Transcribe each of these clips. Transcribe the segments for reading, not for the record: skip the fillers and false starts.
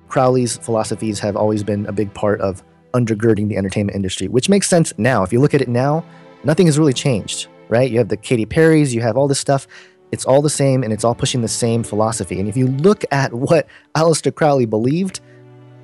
Crowley's philosophies have always been a big part of undergirding the entertainment industry, which makes sense now. If you look at it now, nothing has really changed, right? You have the Katy Perrys, you have all this stuff. It's all the same, and it's all pushing the same philosophy. And if you look at what Aleistar Crowley believed,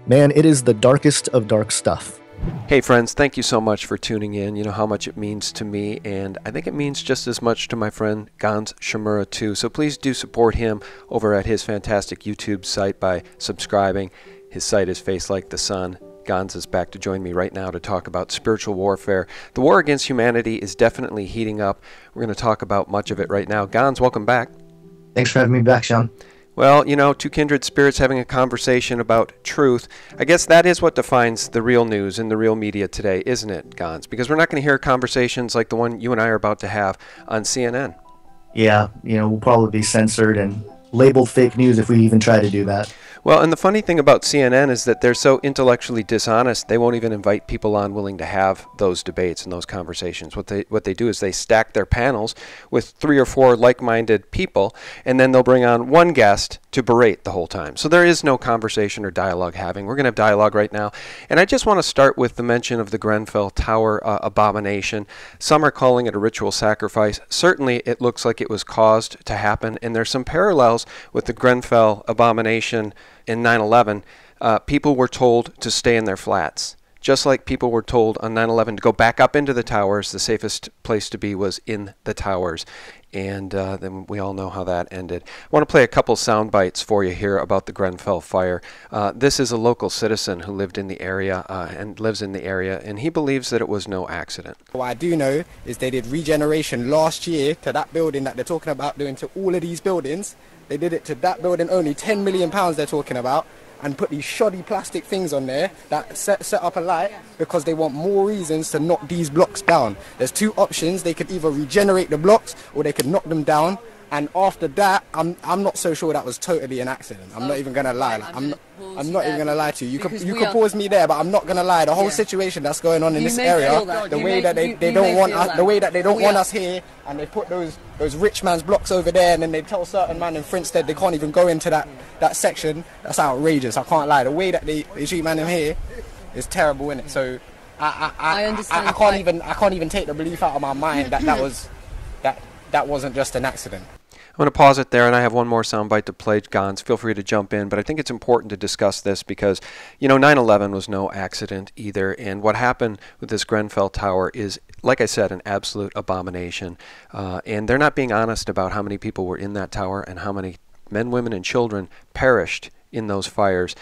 man, it is the darkest of dark stuff. Hey friends, thank you so much for tuning in. You know how much it means to me, and I think it means just as much to my friend Gonz Shimura too. So please do support him over at his fantastic YouTube site by subscribing. His site is facelikethesun. Gonz is back to join me right now to talk about spiritual warfare. The war against humanity is definitely heating up. We're going to talk about much of it right now. Gonz, welcome back. Thanks for having me back, Sean. Well, you know, two kindred spirits having a conversation about truth. I guess that is what defines the real news and the real media today, isn't it, Gonz? Because we're not going to hear conversations like the one you and I are about to have on CNN. Yeah, we'll probably be censored and labeled fake news if we even try to do that. Well, and the funny thing about CNN is that they're so intellectually dishonest, they won't even invite people on willing to have those debates and those conversations. What they do is they stack their panels with 3 or 4 like-minded people, and then they'll bring on one guest to berate the whole time. So there is no conversation or dialogue having. We're going to have dialogue right now. And I just want to start with the mention of the Grenfell Tower abomination. Some are calling it a ritual sacrifice. Certainly it looks like it was caused to happen, and there's some parallels with the Grenfell abomination in 9/11. People were told to stay in their flats. Just like people were told on 9/11 to go back up into the towers, the safest place to be was in the towers. And then we all know how that ended. I want to play a couple sound bites for you here about the Grenfell fire. This is a local citizen who lived in the area and lives in the area, and he believes that it was no accident. What I do know is they did regeneration last year to that building that they're talking about doing to all of these buildings. They did it to that building only, £10 million they're talking about, and put these shoddy plastic things on there that set up a light because they want more reasons to knock these blocks down. There's 2 options. They could either regenerate the blocks or they could knock them down. And after that, I'm not so sure that was totally an accident. I'm not even gonna lie. I'm not even gonna lie to you. You could pause me there, but I'm not gonna lie. The whole situation that's going on in this area, the way that they don't want us here, and they put those rich man's blocks over there, and then they tell certain man in Frinstead they can't even go into that section. That's outrageous. I can't lie. The way that they treat man in here is terrible, innit? So I understand. I can't even take the belief out of my mind that wasn't just an accident. I'm going to pause it there, and I have one more soundbite to play, Gonz. Feel free to jump in, but I think it's important to discuss this because, 9/11 was no accident either, and what happened with this Grenfell Tower is, like I said, an absolute abomination, and they're not being honest about how many people were in that tower and how many men, women, and children perished in those fires.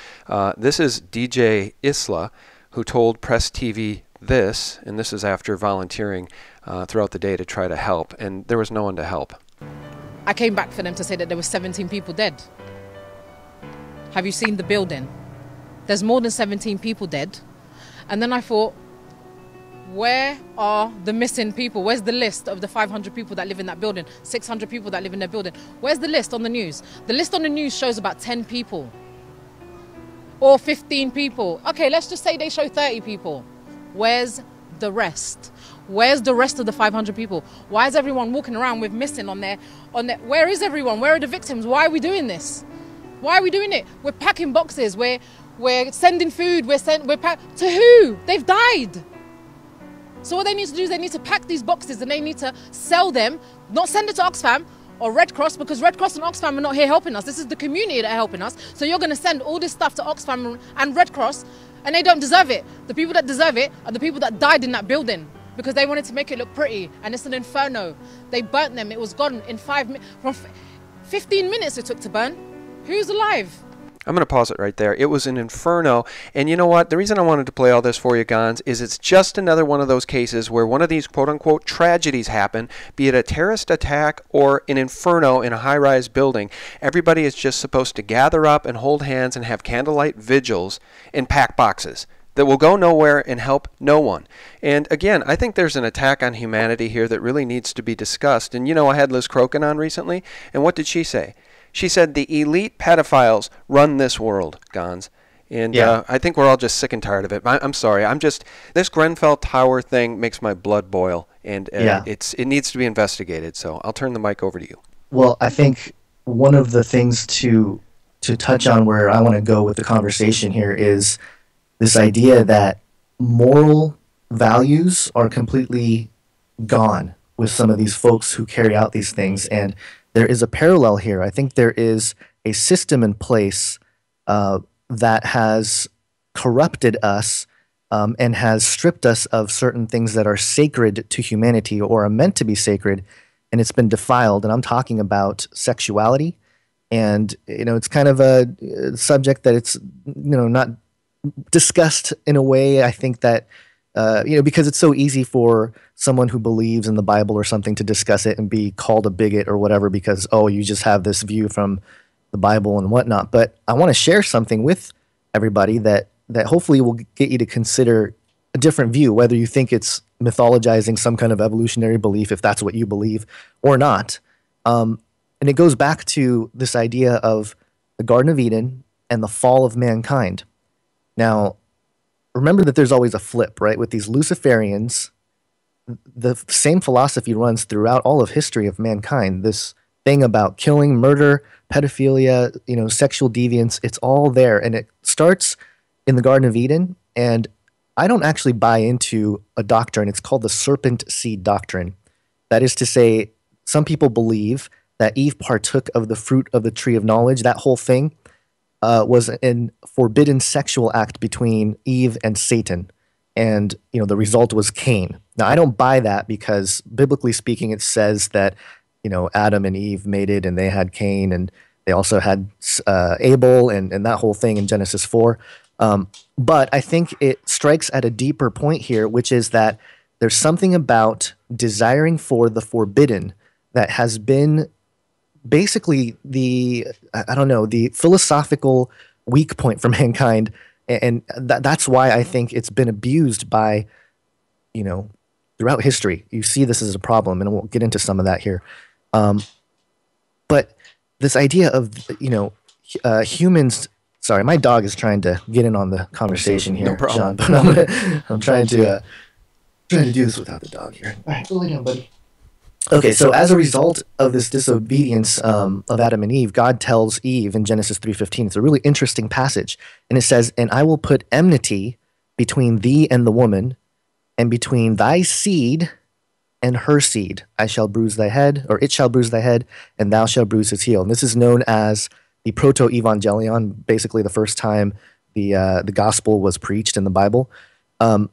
This is DJ Isla, who told Press TV this, and this is after volunteering throughout the day to try to help, and there was no one to help. I came back for them to say that there were 17 people dead. Have you seen the building? There's more than 17 people dead. And then I thought, where are the missing people? Where's the list of the 500 people that live in that building? 600 people that live in their building? Where's the list on the news? The list on the news shows about 10 people. Or 15 people. Okay, let's just say they show 30 people. Where's the rest? Where's the rest of the 500 people? Why is everyone walking around with missing on their? Where is everyone? Where are the victims? Why are we doing this? Why are we doing it? We're packing boxes. We're sending food. To who? They've died. So what they need to do is they need to pack these boxes and they need to sell them, not send it to Oxfam or Red Cross, because Red Cross and Oxfam are not here helping us. This is the community that are helping us. So you're going to send all this stuff to Oxfam and Red Cross, and they don't deserve it. The people that deserve it are the people that died in that building, because they wanted to make it look pretty, and it's an inferno. They burnt them. It was gone in 5 minutes. From 15 minutes it took to burn. Who's alive? I'm going to pause it right there. It was an inferno. And you know what? The reason I wanted to play all this for you, Gonz, is it's just another one of those cases where one of these quote-unquote tragedies happen, be it a terrorist attack or an inferno in a high-rise building. Everybody is just supposed to gather up and hold hands and have candlelight vigils and pack boxes that will go nowhere and help no one. And again, I think there's an attack on humanity here that really needs to be discussed. And I had Liz Crokin on recently, and what did she say? She said the elite pedophiles run this world, Gonz. And I think we're all just sick and tired of it. I'm sorry. This Grenfell Tower thing makes my blood boil, and it needs to be investigated. So I'll turn the mic over to you. Well, I think one of the things to to touch on where I want to go with the conversation here is this idea that moral values are completely gone with some of these folks who carry out these things. And there is a parallel here. I think there is a system in place that has corrupted us and has stripped us of certain things that are sacred to humanity or are meant to be sacred, and it's been defiled. And I'm talking about sexuality. And, it's kind of a subject that it's, not discussed in a way, I think that, because it's so easy for someone who believes in the Bible or something to discuss it and be called a bigot or whatever because, oh, you just have this view from the Bible and whatnot. But I want to share something with everybody that hopefully will get you to consider a different view, whether you think it's mythologizing some kind of evolutionary belief, if that's what you believe, or not. And it goes back to this idea of the Garden of Eden and the fall of mankind. Now, remember that there's always a flip, right? With these Luciferians, the same philosophy runs throughout all of history of mankind. This thing about killing, murder, pedophilia, sexual deviance, it's all there. And it starts in the Garden of Eden. And I don't actually buy into a doctrine. It's called the serpent seed doctrine. That is to say, some people believe that Eve partook of the fruit of the tree of knowledge. That whole thing was a forbidden sexual act between Eve and Satan. And, the result was Cain. Now, I don't buy that because biblically speaking, it says that, Adam and Eve mated and they had Cain and they also had Abel and that whole thing in Genesis 4. But I think it strikes at a deeper point here, which is that there's something about desiring for the forbidden that has been basically the philosophical weak point for mankind. And that's why I think it's been abused by, throughout history. You see this as a problem, and we'll get into some of that here. But this idea of, humans. Sorry, my dog is trying to get in on the conversation here, no problem. Sean. But I'm trying to do this without the dog here. All right, go lay down, buddy. Okay, so as a result of this disobedience of Adam and Eve, God tells Eve in Genesis 3:15. It's a really interesting passage, and it says, "And I will put enmity between thee and the woman, and between thy seed and her seed. I shall bruise thy head, or it shall bruise thy head, and thou shalt bruise his heel." And this is known as the proto-evangelion, basically the first time the gospel was preached in the Bible.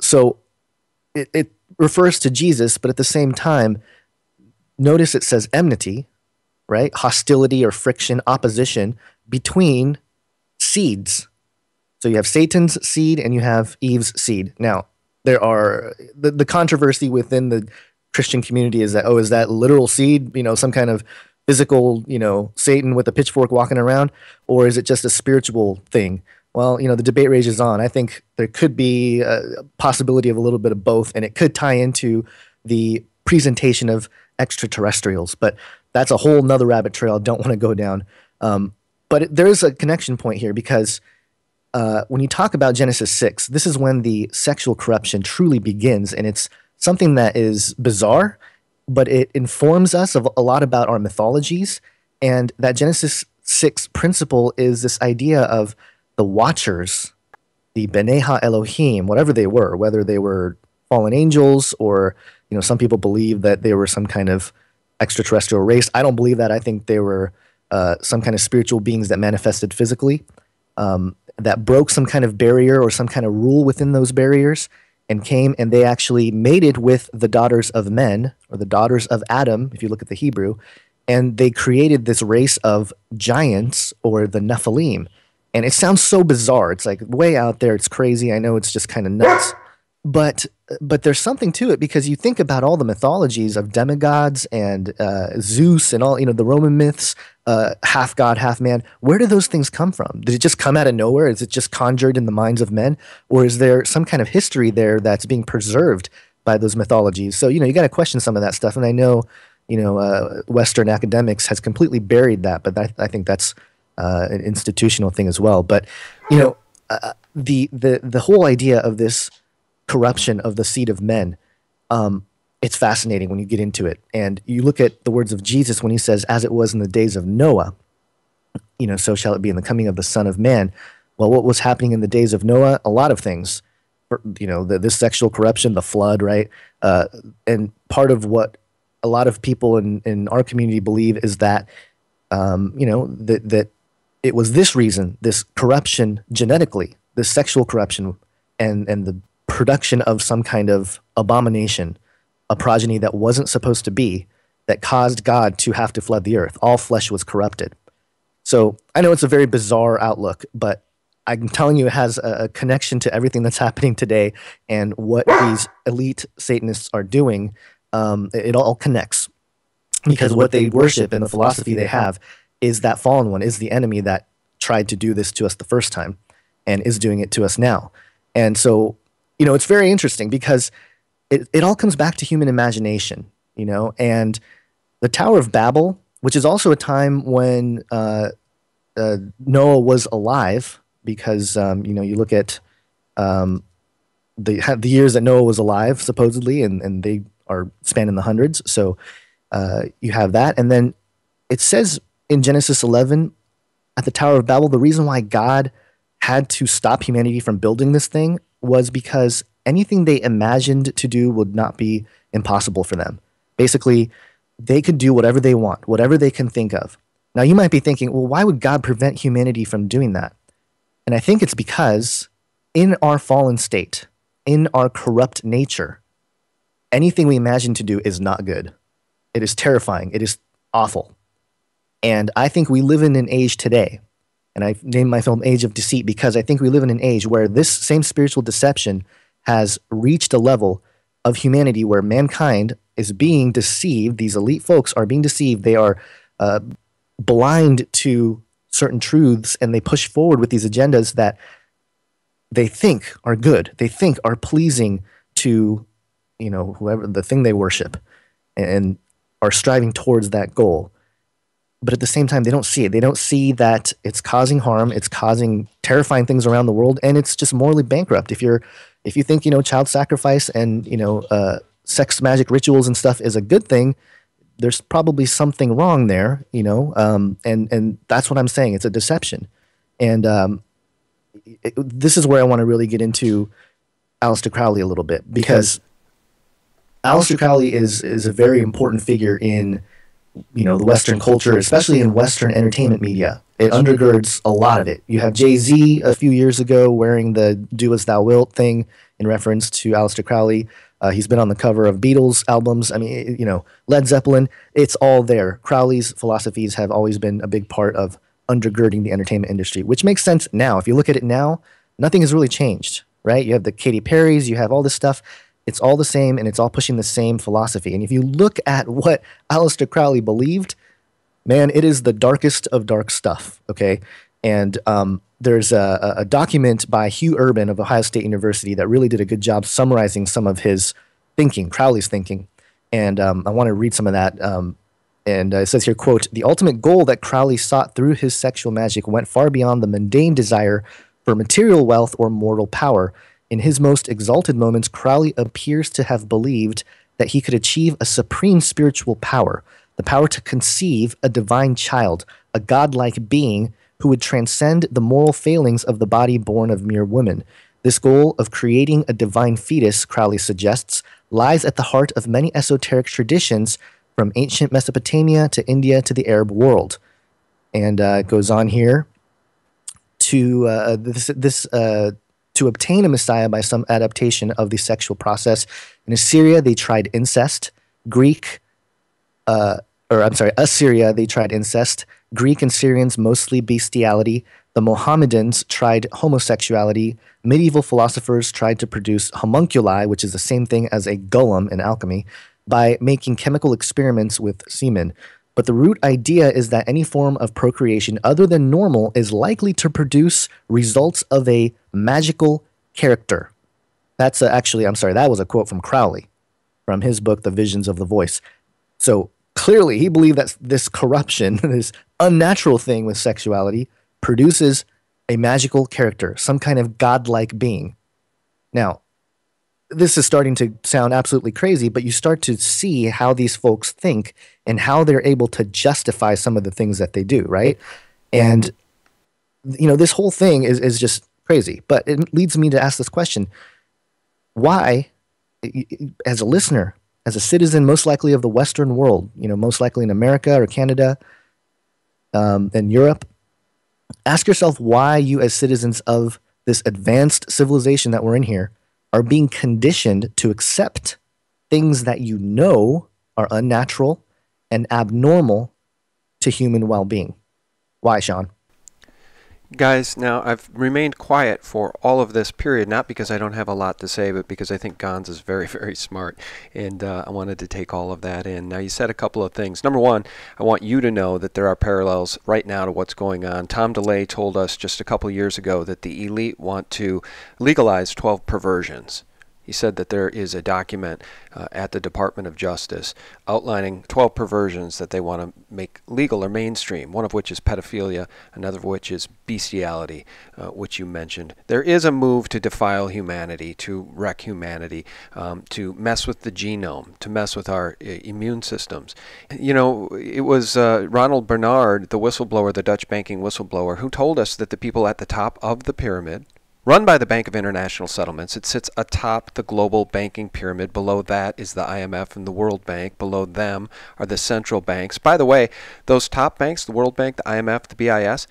So it refers to Jesus, but at the same time, notice it says enmity, right? Hostility or friction, opposition between seeds. So you have Satan's seed and you have Eve's seed. Now, there are the controversy within the Christian community is that, is that literal seed, some kind of physical, Satan with a pitchfork walking around, or is it just a spiritual thing? Well, the debate rages on. I think there could be a possibility of a little bit of both, and it could tie into the presentation of extraterrestrials, but that's a whole nother rabbit trail I don't want to go down. But there is a connection point here because when you talk about Genesis 6, this is when the sexual corruption truly begins, and it's something that is bizarre, but it informs us of a lot about our mythologies. And that Genesis 6 principle is this idea of the watchers, the B'nai Ha-Elohim, whatever they were, whether they were fallen angels or, some people believe that they were some kind of extraterrestrial race. I don't believe that. I think they were some kind of spiritual beings that manifested physically, that broke some kind of barrier or some kind of rule within those barriers and came and they actually mated with the daughters of men, or the daughters of Adam, if you look at the Hebrew, and they created this race of giants, or the Nephilim. And it sounds so bizarre. It's like way out there. It's crazy. I know it's just kind of nuts. But there's something to it, because you think about all the mythologies of demigods and Zeus and all, the Roman myths, half god, half man. Where do those things come from? Did it just come out of nowhere? Is it just conjured in the minds of men? Or is there some kind of history there that's being preserved by those mythologies? So, you got to question some of that stuff. And I know, Western academics has completely buried that, but I think that's an institutional thing as well. But, the whole idea of this corruption of the seed of men, it's fascinating when you get into it. And you look at the words of Jesus when he says, as it was in the days of Noah. so shall it be in the coming of the Son of Man. Well, what was happening in the days of Noah? A lot of things. This sexual corruption, the flood, right? And part of what a lot of people in our community believe is that, that it was this reason, this corruption genetically, this sexual corruption, and the production of some kind of abomination, a progeny that wasn't supposed to be, that caused God to have to flood the earth. All flesh was corrupted. So I know it's a very bizarre outlook, but I'm telling you, it has a connection to everything that's happening today and what these elite Satanists are doing. It all connects, because what they worship and the philosophy they have is that fallen one, is the enemy that tried to do this to us the first time and is doing it to us now. And so, it's very interesting because it all comes back to human imagination, and the Tower of Babel, which is also a time when Noah was alive, because you look at the years that Noah was alive, supposedly, and they are spanning the hundreds. So you have that, and then it says in Genesis 11 at the Tower of Babel, the reason why God had to stop humanity from building this thing was because anything they imagined to do would not be impossible for them. Basically, they could do whatever they want, whatever they can think of. Now, you might be thinking, well, why would God prevent humanity from doing that? And I think it's because in our fallen state, in our corrupt nature, anything we imagine to do is not good. It is terrifying. It is awful. And I think we live in an age today, and I named my film Age of Deceit because I think we live in an age where this same spiritual deception has reached a level of humanity where mankind is being deceived. These elite folks are being deceived. They are blind to certain truths, and they push forward with these agendas that they think are good. They think are pleasing to, whoever, the thing they worship, and are striving towards that goal. But at the same time, they don't see it. They don't see that it's causing harm. It's causing terrifying things around the world, and it's just morally bankrupt. If you think, child sacrifice and, sex magic rituals and stuff is a good thing, there's probably something wrong there, and that's what I'm saying. It's a deception. And this is where I want to really get into Aleistar Crowley a little bit, because Aleistar Crowley is a very important figure in, the Western culture, especially in Western entertainment media. It undergirds a lot of it. You have Jay-Z a few years ago wearing the "Do As Thou Wilt" thing in reference to Aleistar Crowley. He's been on the cover of Beatles albums. I mean, Led Zeppelin. It's all there. Crowley's philosophies have always been a big part of undergirding the entertainment industry, which makes sense now. If you look at it now, nothing has really changed, right? You have the Katy Perrys, you have all this stuff. It's all the same, and it's all pushing the same philosophy. And if you look at what Aleistar Crowley believed, man, it is the darkest of dark stuff, okay? And there's a document by Hugh Urban of Ohio State University that really did a good job summarizing some of his thinking, Crowley's thinking. And I want to read some of that. And it says here, quote, "The ultimate goal that Crowley sought through his sexual magic went far beyond the mundane desire for material wealth or mortal power. In his most exalted moments, Crowley appears to have believed that he could achieve a supreme spiritual power, the power to conceive a divine child, a godlike being who would transcend the moral failings of the body born of mere woman. This goal of creating a divine fetus," Crowley suggests, "lies at the heart of many esoteric traditions from ancient Mesopotamia to India to the Arab world." And it goes on here to to obtain a messiah by some adaptation of the sexual process. In Assyria, they tried incest. Assyria, they tried incest. Greek and Syrians, mostly bestiality. The Mohammedans tried homosexuality. Medieval philosophers tried to produce homunculi, which is the same thing as a golem in alchemy, by making chemical experiments with semen. But the root idea is that any form of procreation other than normal is likely to produce results of a magical character. That's that was a quote from Crowley, from his book, The Visions of the Voice. So clearly he believed that this corruption, this unnatural thing with sexuality, produces a magical character, some kind of godlike being. Now, this is starting to sound absolutely crazy, but you start to see how these folks think and how they're able to justify some of the things that they do, right? And this whole thing is just crazy. But it leads me to ask this question: why, as a listener, as a citizen, most likely of the Western world, most likely in America or Canada, and Europe, ask yourself why you, as citizens of this advanced civilization that we're in here, are being conditioned to accept things that are unnatural and abnormal to human well-being. Why, Sean? Guys, now I've remained quiet for all of this period, not because I don't have a lot to say, but because I think Gonz is very, very smart, and I wanted to take all of that in. Now, you said a couple of things. Number one, I want you to know that there are parallels right now to what's going on. Tom DeLay told us just a couple years ago that the elite want to legalize 12 perversions. He said that there is a document at the Department of Justice outlining 12 perversions that they want to make legal or mainstream, one of which is pedophilia, another of which is bestiality, which you mentioned. There is a move to defile humanity, to wreck humanity, to mess with the genome, to mess with our immune systems. It was Ronald Bernard, the whistleblower, the Dutch banking whistleblower, who told us that the people at the top of the pyramid, run by the Bank of International Settlements, it sits atop the global banking pyramid. Below that is the IMF and the World Bank. Below them are the central banks. By the way, those top banks, the World Bank, the IMF, the BIS,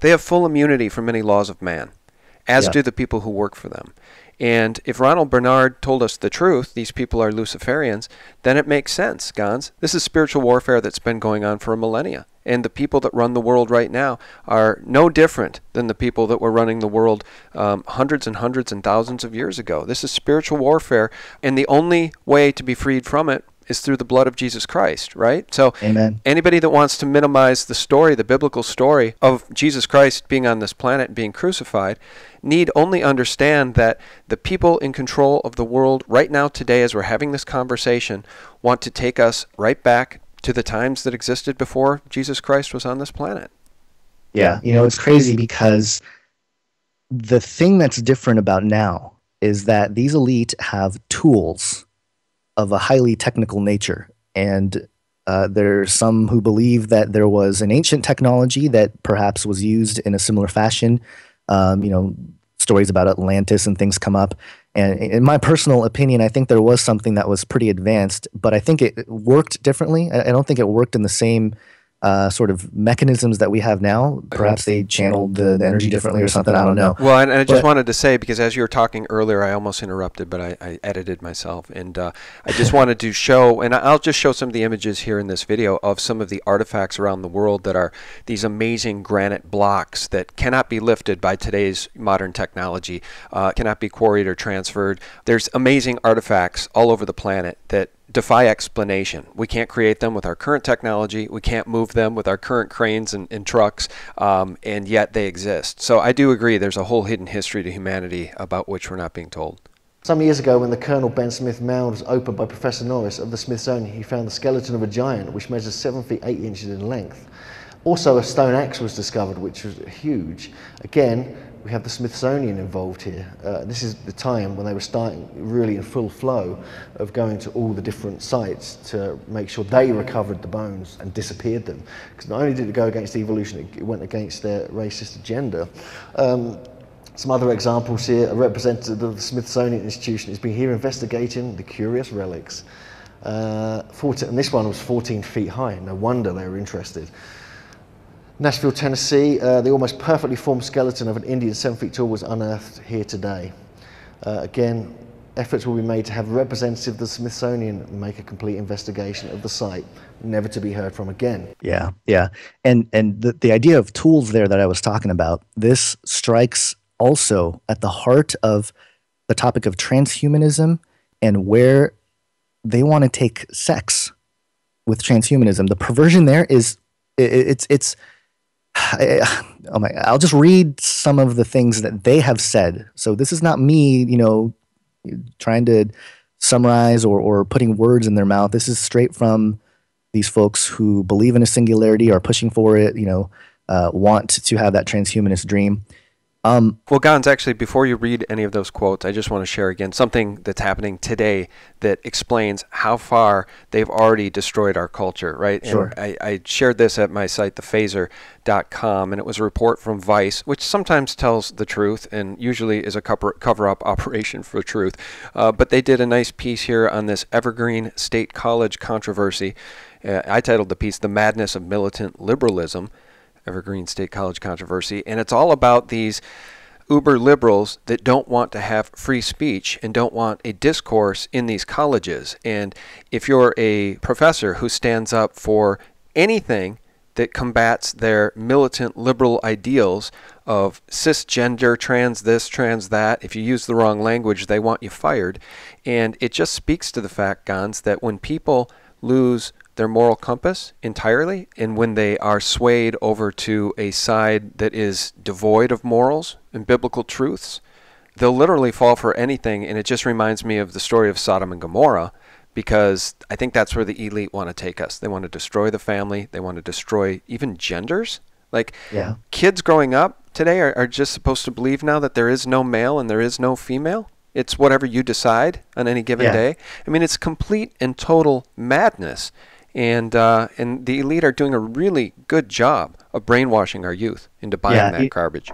they have full immunity from any laws of man, as do the people who work for them. And if Ronald Bernard told us the truth, these people are Luciferians, then it makes sense, Gonz. This is spiritual warfare that's been going on for a millennia. And the people that run the world right now are no different than the people that were running the world hundreds and hundreds and thousands of years ago. This is spiritual warfare, and the only way to be freed from it is through the blood of Jesus Christ, right? So Amen. Anybody that wants to minimize the story, the biblical story of Jesus Christ being on this planet and being crucified, need only understand that the people in control of the world right now today, as we're having this conversation, want to take us right back to the times that existed before Jesus Christ was on this planet. Yeah, it's crazy because the thing that's different about now is that these elite have tools of a highly technical nature. And there's some who believe that there was an ancient technology that perhaps was used in a similar fashion. Stories about Atlantis and things come up. And in my personal opinion, I think there was something that was pretty advanced, but I think it worked differently. I don't think it worked in the same sort of mechanisms that we have now. Perhaps they channeled the energy differently or something. I don't know. Well, and I just wanted to say, because as you were talking earlier, I almost interrupted, but I edited myself. And I just wanted to show, and I'll just show some of the images here in this video of some of the artifacts around the world that are these amazing granite blocks that cannot be lifted by today's modern technology, cannot be quarried or transferred. There's amazing artifacts all over the planet that defy explanation. We can't create them with our current technology. We can't move them with our current cranes and trucks, and yet they exist. So I do agree there's a whole hidden history to humanity about which we're not being told. Some years ago, when the Colonel Ben Smith Mound was opened by Professor Norris of the Smithsonian, he found the skeleton of a giant which measures 7 feet 8 inches in length. Also, a stone axe was discovered, which was huge. Again, we have the Smithsonian involved here. This is the time when they were starting really in full flow of going to all the different sites to make sure they recovered the bones and disappeared them. Because not only did it go against evolution, it went against their racist agenda. Some other examples here, a representative of the Smithsonian Institution has been here investigating the curious relics. And this one was 14 feet high, no wonder they were interested. Nashville, Tennessee, the almost perfectly formed skeleton of an Indian 7 feet tall was unearthed here today. Again, efforts will be made to have a representative of the Smithsonian make a complete investigation of the site, never to be heard from again. Yeah. And the idea of tools there that I was talking about, this strikes also at the heart of the topic of transhumanism and where they want to take sex with transhumanism. The perversion there is, I'll just read some of the things that they have said. So this is not me, trying to summarize or putting words in their mouth. This is straight from these folks who believe in a singularity, are pushing for it, want to have that transhumanist dream. Well, Gonz, actually, before you read any of those quotes, I just want to share again something that's happening today that explains how far they've already destroyed our culture, right? Sure. And I shared this at my site, thephaser.com, and it was a report from Vice, which sometimes tells the truth and usually is a cover-up operation for truth. But they did a nice piece here on this Evergreen State College controversy. I titled the piece, "The Madness of Militant Liberalism." Evergreen State College controversy, and it's all about these uber liberals that don't want to have free speech and don't want a discourse in these colleges. And if you're a professor who stands up for anything that combats their militant liberal ideals of cisgender, trans this, trans that, if you use the wrong language, they want you fired. And it just speaks to the fact, Gonz, that when people lose their moral compass entirely, and when they are swayed over to a side that is devoid of morals and biblical truths, they'll literally fall for anything. And it just reminds me of the story of Sodom and Gomorrah, because I think that's where the elite want to take us. They want to destroy the family. They want to destroy even genders. Like, kids growing up today are just supposed to believe now that there is no male and there is no female. It's whatever you decide on any given day. I mean, it's complete and total madness. And the elite are doing a really good job of brainwashing our youth into buying that garbage.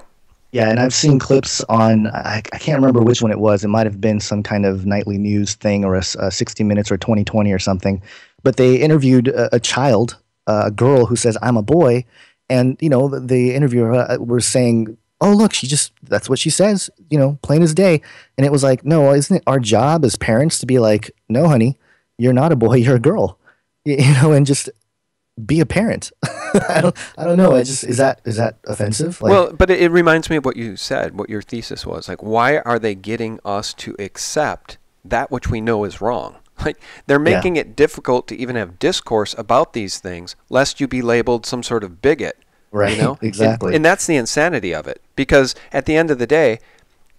Yeah, and I've seen clips on, I can't remember which one it was. It might have been some kind of nightly news thing or a 60 Minutes or 2020 or something. But they interviewed a child, a girl who says, "I'm a boy." And, you know, the interviewer was saying, "Oh, look, that's what she says, you know, plain as day." And it was like, no, isn't it our job as parents to be like, "No, honey, you're not a boy, you're a girl." You know, and just be a parent. I don't know. Is that offensive? Like, well, but it reminds me of what you said, what your thesis was. Like, why are they getting us to accept that which we know is wrong? Like, they're making it difficult to even have discourse about these things, lest you be labeled some sort of bigot. Right. You know? Exactly. And that's the insanity of it. Because at the end of the day,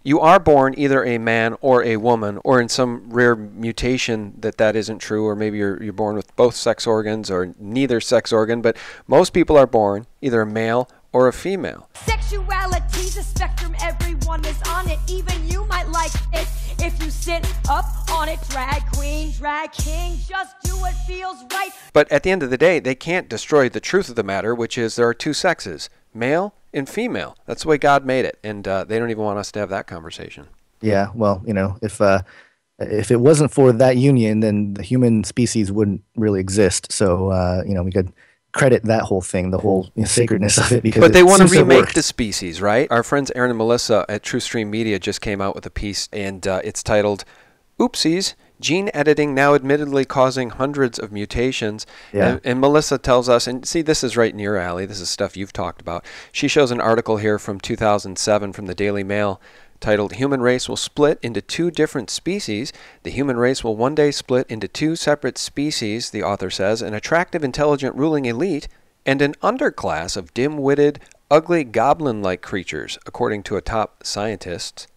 you are born either a man or a woman, or in some rare mutation that isn't true, or maybe you're born with both sex organs or neither sex organ, but most people are born either a male or a female. Sexuality's a spectrum, everyone is on it. Even you might like it if you sit up on it. Drag queen, drag king, just do what feels right. But at the end of the day, they can't destroy the truth of the matter, which is there are two sexes, male and female. That's the way God made it, and they don't even want us to have that conversation. Yeah, well, you know, if it wasn't for that union, then the human species wouldn't really exist. So, you know, we could credit that whole thing, the whole sacredness of it. Because but they want to remake the species, right? Our friends Aaron and Melissa at TrueStream Media just came out with a piece, and it's titled, "Oopsies, Gene Editing Now Admittedly Causing Hundreds of Mutations." And Melissa tells us, and see, this is right in your alley. This is stuff you've talked about. She shows an article here from 2007 from the Daily Mail titled, "Human Race Will Split into Two Different Species. The human race will one day split into two separate species," the author says, "an attractive, intelligent ruling elite and an underclass of dim-witted, ugly, goblin-like creatures, according to a top scientist."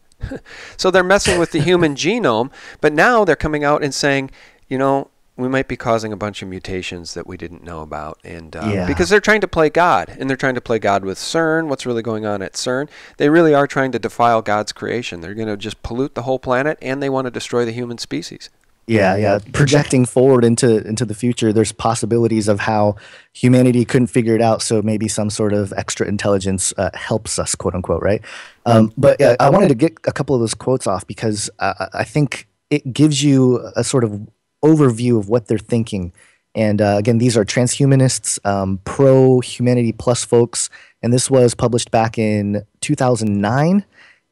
So they're messing with the human genome, but now they're coming out and saying, you know, we might be causing a bunch of mutations that we didn't know about. And because they're trying to play God, and they're trying to play God with CERN, what's really going on at CERN. They really are trying to defile God's creation. They're going to just pollute the whole planet, and they want to destroy the human species. Yeah. Projecting forward into the future, there's possibilities of how humanity couldn't figure it out, so maybe some sort of extra intelligence helps us, quote unquote, right? But I wanted to get a couple of those quotes off because I think it gives you a sort of overview of what they're thinking. And again, these are transhumanists, pro-humanity plus folks, and this was published back in 2009.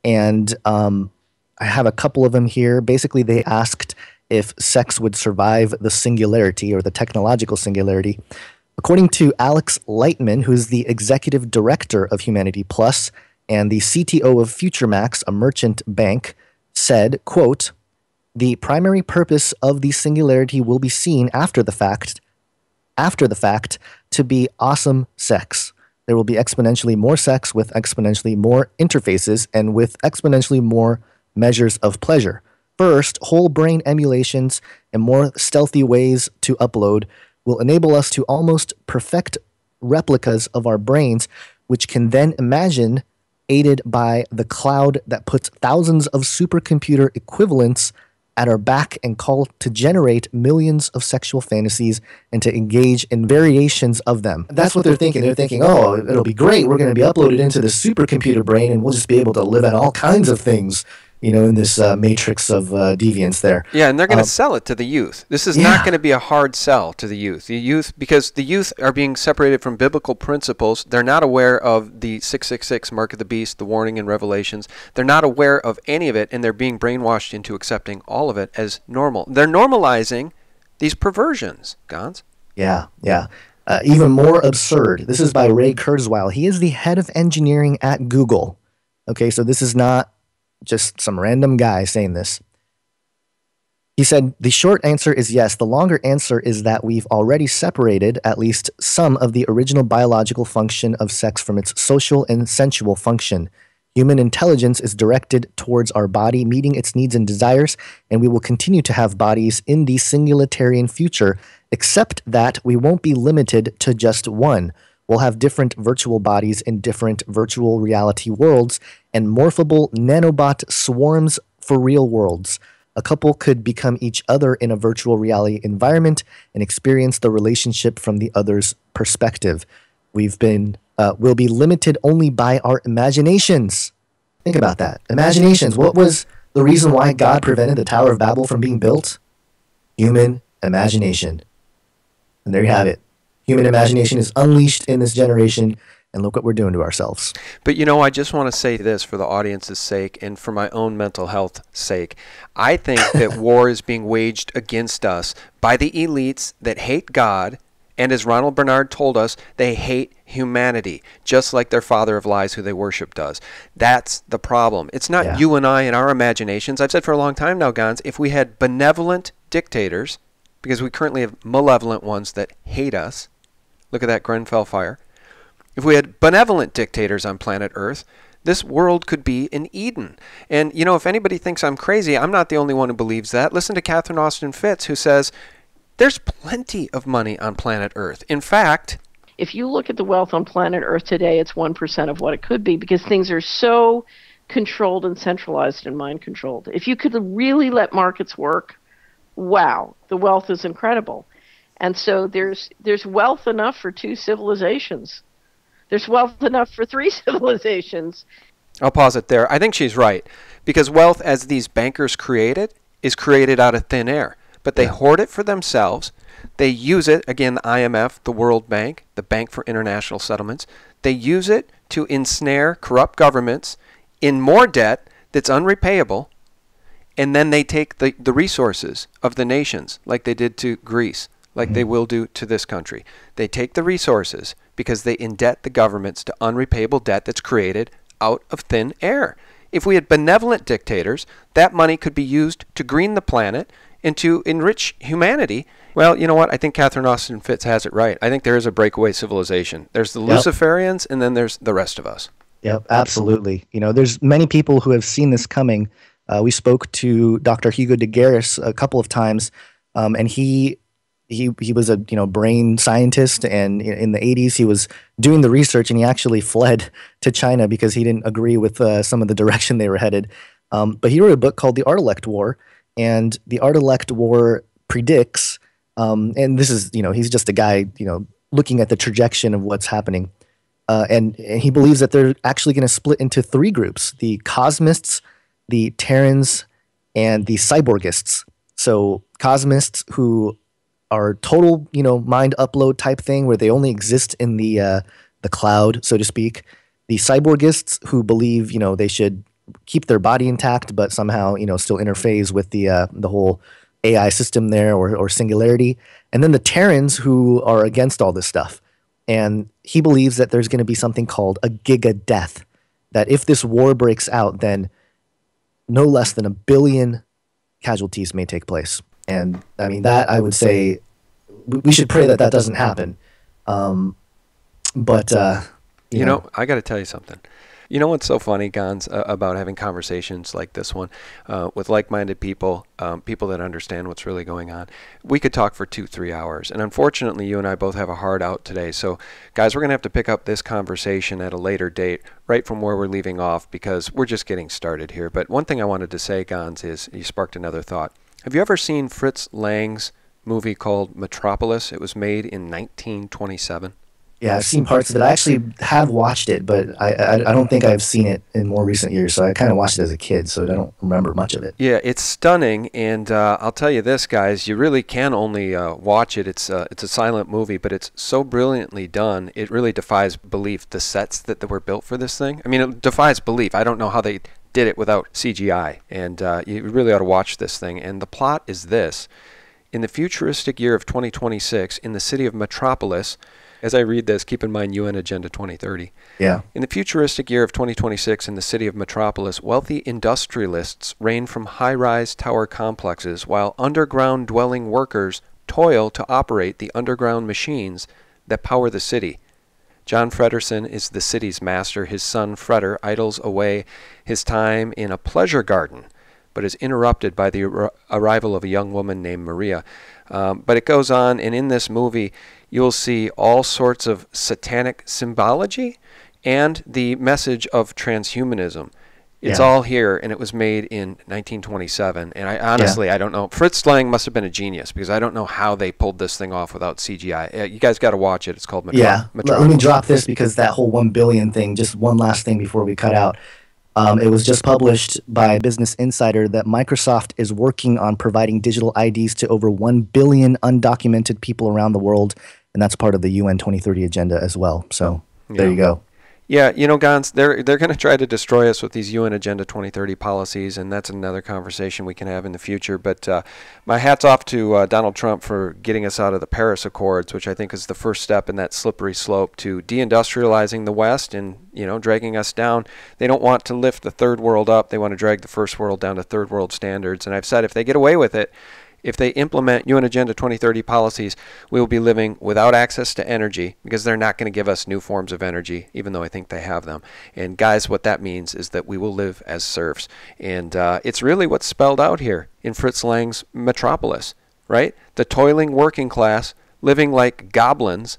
And I have a couple of them here. Basically, they asked if sex would survive the singularity or the technological singularity. According to Alex Lightman, who's the executive director of Humanity Plus and the CTO of FutureMax, a merchant bank, said, quote, "The primary purpose of the singularity will be seen after the fact to be awesome sex. There will be exponentially more sex with exponentially more interfaces and with exponentially more measures of pleasure. First, whole brain emulations and more stealthy ways to upload will enable us to almost perfect replicas of our brains, which can then imagine aided by the cloud that puts thousands of supercomputer equivalents at our back and call to generate millions of sexual fantasies and to engage in variations of them. That's what they're thinking. They're thinking, oh, it'll be great. We're going to be uploaded into the supercomputer brain and we'll just be able to live out all kinds of things, you know, in this matrix of deviance there. Yeah, and they're going to sell it to the youth. This is not going to be a hard sell to the youth. The youth, because the youth are being separated from biblical principles. They're not aware of the 666, Mark of the Beast, the warning in Revelations. They're not aware of any of it, and they're being brainwashed into accepting all of it as normal. They're normalizing these perversions, Gonz. Yeah. Even more absurd. This is by Ray Kurzweil. He is the head of engineering at Google. Okay, so this is not just some random guy saying this. He said, the short answer is yes. The longer answer is that we've already separated at least some of the original biological function of sex from its social and sensual function. Human intelligence is directed towards our body, meeting its needs and desires, and we will continue to have bodies in the singularitarian future, except that we won't be limited to just one. We'll have different virtual bodies in different virtual reality worlds and morphable nanobot swarms for real worlds. A couple could become each other in a virtual reality environment and experience the relationship from the other's perspective. We'll be limited only by our imaginations. Think about that. Imaginations. What was the reason why God prevented the Tower of Babel from being built? Human imagination. And there you have it. Human imagination is unleashed in this generation, and look what we're doing to ourselves. But, you know, I just want to say this for the audience's sake and for my own mental health sake. I think that war is being waged against us by the elites that hate God, and as Ronald Bernard told us, they hate humanity, just like their father of lies who they worship does. That's the problem. It's not you and I and our imaginations. I've said for a long time now, Gonz, if we had benevolent dictators, because we currently have malevolent ones that hate us. Look at that Grenfell fire. If we had benevolent dictators on planet Earth, this world could be an Eden. And, you know, if anybody thinks I'm crazy, I'm not the only one who believes that. Listen to Catherine Austin Fitts, who says there's plenty of money on planet Earth. In fact, if you look at the wealth on planet Earth today, it's 1% of what it could be because things are so controlled and centralized and mind controlled. If you could really let markets work, wow, the wealth is incredible. And so there's wealth enough for 2 civilizations. There's wealth enough for 3 civilizations. I'll pause it there. I think she's right. Because wealth, as these bankers create it, is created out of thin air. But they hoard it for themselves. They use it, again, the IMF, the World Bank, the Bank for International Settlements. They use it to ensnare corrupt governments in more debt that's unrepayable. And then they take the resources of the nations, like they did to Greece, like they will do to this country. They take the resources because they indebt the governments to unrepayable debt that's created out of thin air. If we had benevolent dictators, that money could be used to green the planet and to enrich humanity. Well, you know what? I think Catherine Austin Fitts has it right. I think there is a breakaway civilization. There's the Luciferians, and then there's the rest of us. Yep, absolutely. You know, there's many people who have seen this coming. We spoke to Dr. Hugo de Garis a couple of times, and he was a brain scientist, and in the 80s he was doing the research, and he actually fled to China because he didn't agree with some of the direction they were headed. But he wrote a book called The Art-elect War, and The Art-elect War predicts, and this is he's just a guy looking at the trajectory of what's happening, and he believes that they're actually going to split into 3 groups: the cosmists, the Terrans, and the cyborgists. So cosmists who are total, mind upload type thing where they only exist in the cloud, so to speak. The cyborgists who believe, they should keep their body intact, but somehow, still interface with the whole AI system there or singularity. And then the Terrans who are against all this stuff. And he believes that there's going to be something called a giga death, that if this war breaks out, then no less than 1 billion casualties may take place. And I mean, that I would say we should pray that doesn't happen. But I got to tell you something. You know what's so funny, Gonz, about having conversations like this one with like-minded people, people that understand what's really going on? We could talk for 2-3 hours. And unfortunately, you and I both have a hard out today. So, guys, we're going to have to pick up this conversation at a later date, right from where we're leaving off, because we're just getting started here. But one thing I wanted to say, Gonz, is you sparked another thought. Have you ever seen Fritz Lang's movie called Metropolis? It was made in 1927. Yeah, I've seen parts of it. I actually have watched it, but I don't think I've seen it in more recent years. So I kind of watched it as a kid, so I don't remember much of it. Yeah, it's stunning, and I'll tell you this, guys, you really can only watch it. It's a silent movie, but it's so brilliantly done, it really defies belief, the sets that were built for this thing. I mean, it defies belief. I don't know how they did it without CGI, and you really ought to watch this thing. And the plot is this. In the futuristic year of 2026, in the city of Metropolis, as I read this, keep in mind UN Agenda 2030. Yeah. In the futuristic year of 2026 in the city of Metropolis, wealthy industrialists reign from high-rise tower complexes while underground dwelling workers toil to operate the underground machines that power the city. John Fredersen is the city's master. His son, Freder, idles away his time in a pleasure garden, but is interrupted by the arrival of a young woman named Maria. But it goes on, and in this movie, you'll see all sorts of satanic symbology and the message of transhumanism. It's all here, and it was made in 1927. And I honestly, I don't know. Fritz Lang must have been a genius, because I don't know how they pulled this thing off without CGI. You guys got to watch it. It's called Metropolis. Let me drop this, because that whole 1 billion thing, just one last thing before we cut out. It was just published by Business Insider that Microsoft is working on providing digital IDs to over 1 billion undocumented people around the world, and that's part of the UN 2030 agenda as well. So there you go. Yeah, you know, Gonz, they're going to try to destroy us with these UN Agenda 2030 policies, and that's another conversation we can have in the future. But my hat's off to Donald Trump for getting us out of the Paris Accords, which I think is the first step in that slippery slope to deindustrializing the West and, dragging us down. They don't want to lift the third world up. They want to drag the first world down to third world standards. And I've said if they get away with it, if they implement UN Agenda 2030 policies, we will be living without access to energy, because they're not going to give us new forms of energy, even though I think they have them. And guys, what that means is that we will live as serfs. And it's really what's spelled out here in Fritz Lang's Metropolis, right? The toiling working class, living like goblins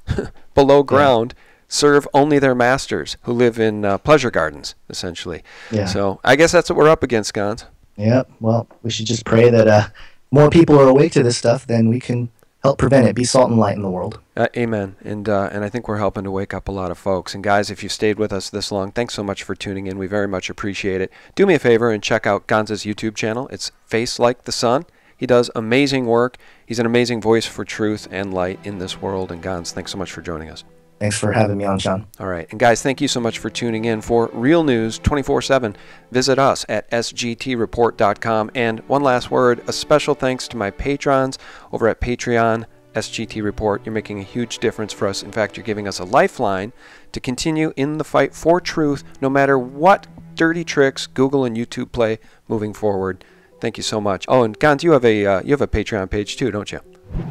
below ground, serve only their masters, who live in pleasure gardens, essentially. Yeah. So I guess that's what we're up against, Gonz. Yeah, well, we should just pray that more people are awake to this stuff, then we can help prevent it. Be salt and light in the world. Amen. And I think we're helping to wake up a lot of folks. And guys, if you stayed with us this long, thanks so much for tuning in. We very much appreciate it. Do me a favor and check out Gonz's YouTube channel. It's Face Like the Sun. He does amazing work. He's an amazing voice for truth and light in this world. And Gonz, thanks so much for joining us. Thanks for having me on, Sean. All right. And guys, thank you so much for tuning in. For real news 24/7, visit us at sgtreport.com. And one last word, a special thanks to my patrons over at Patreon, SGT Report. You're making a huge difference for us. In fact, you're giving us a lifeline to continue in the fight for truth, no matter what dirty tricks Google and YouTube play moving forward. Thank you so much. Oh, and Gonz, you have a Patreon page too, don't you?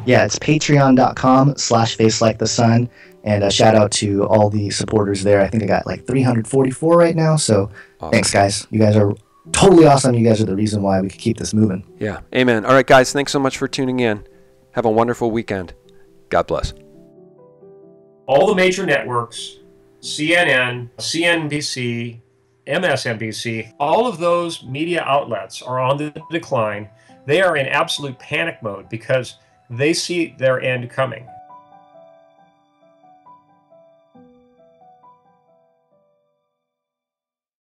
Yeah, it's patreon.com/facelikethesun. And a shout out to all the supporters there. I think I got like 344 right now. So Thanks, guys. You guys are totally awesome. You guys are the reason why we could keep this moving. Yeah. Amen. All right, guys. Thanks so much for tuning in. Have a wonderful weekend. God bless. All the major networks, CNN, CNBC, MSNBC, all of those media outlets are on the decline. They are in absolute panic mode because they see their end coming.